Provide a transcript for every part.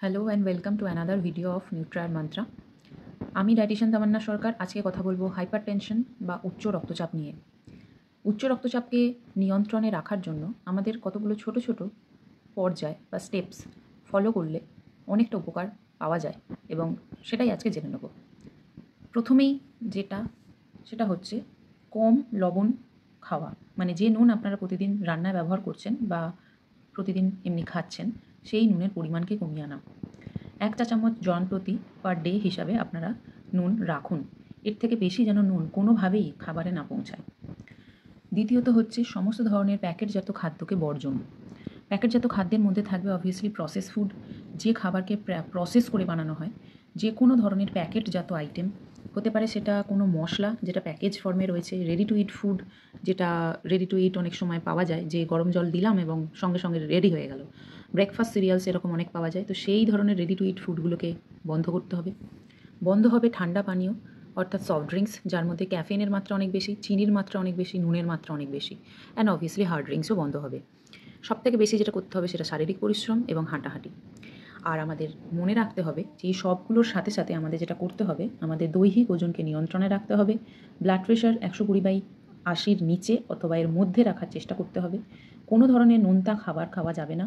Hello and welcome to another video of Nutria Mantra. আমি dietician Tamanna Sarkar. আজকে কথা বলবো হাইপার টেনশন বা উচ্চ রক্তচাপ নিয়ে। উচ্চ রক্তচাপকে নিয়ন্ত্রণে রাখার জন্য আমাদের কতগুলো ছোট ছোট পর্যায় বা স্টেপস ফলো করলে অনেকটা উপকার পাওয়া যায় এবং সেটাই আজকে জেনে নেব। প্রথমেই সেটা হচ্ছে কম লবণ খাওয়া। মানে যে নুন আপনারা প্রতিদিন রান্নায় ব্যবহার করছেন বা প্রতিদিন এমনি খাচ্ছেন, সেই নুনের পরিমাণকে কমিয়ে আনা। 1 চা চামচ জনপ্রতি পার ডে হিসাবে আপনারা নুন রাখুন। এর থেকে বেশি যেন নুন কোনোভাবেই খাবারে না পৌঁছায়। দ্বিতীয়ত হচ্ছে সমস্ত ধরনের প্যাকেটজাত খাদ্যকে বর্জন। প্যাকেটজাত খাদ্যের মধ্যে থাকবে অবভিয়াসলি প্রসেস ফুড। যে খাবারকে প্রসেস করে বানানো হয়, যে কোনো ধরনের প্যাকেটজাত আইটেম হতে পারে, সেটা কোনো মশলা যেটা প্যাকেজ ফর্মে রয়েছে, রেডি টু ইট ফুড যেটা রেডি টু ইট অনেক সময় পাওয়া যায়, যে গরম জল দিলাম এবং সঙ্গে সঙ্গে রেডি হয়ে গেল। ব্রেকফাস্ট সিরিয়ালস এরকম অনেক পাওয়া যায়। তো সেই ধরনের রেডি টু ইট ফুডগুলোকে বন্ধ করতে হবে। বন্ধ হবে ঠান্ডা পানীয়, অর্থাৎ সফট ড্রিঙ্কস যার মধ্যে ক্যাফেনের মাত্রা অনেক বেশি, চিনির মাত্রা অনেক বেশি, নুনের মাত্রা অনেক বেশি। অ্যান্ড অবভিয়াসলি হার্ড ড্রিঙ্কসও বন্ধ হবে। সবথেকে বেশি যেটা করতে হবে সেটা শারীরিক পরিশ্রম এবং হাঁটাহাঁটি। আর আমাদের মনে রাখতে হবে যে এই সবগুলোর সাথে সাথে আমাদের যেটা করতে হবে, আমাদের দৈহিক ওজনকে নিয়ন্ত্রণে রাখতে হবে। ব্লাড প্রেশার 120/80 নিচে অথবা এর মধ্যে রাখার চেষ্টা করতে হবে। কোনো ধরনের নোনতা খাবার খাওয়া যাবে না।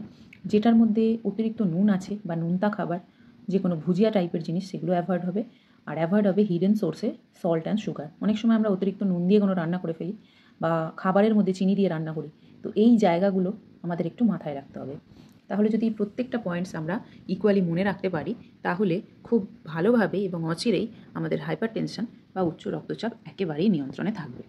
যেটার মধ্যে অতিরিক্ত নুন আছে বা নোনতা খাবার, যে কোনো ভুজিয়া টাইপের জিনিস, সেগুলো অ্যাভয়েড হবে। আর অ্যাভয়েড হবে হিডেন সোর্সে সল্ট অ্যান্ড সুগার। অনেক সময় আমরা অতিরিক্ত নুন দিয়ে কোনো রান্না করে ফেলি বা খাবারের মধ্যে চিনি দিয়ে রান্না করি। তো এই জায়গাগুলো আমাদের একটু মাথায় রাখতে হবে। তাহলে যদি প্রত্যেকটা পয়েন্টস আমরা ইকুয়ালি মনে রাখতে পারি, তাহলে খুব ভালোভাবে এবং অচিরেই আমাদের হাইপার টেনশন বা উচ্চ রক্তচাপ একেবারেই নিয়ন্ত্রণে থাকবে।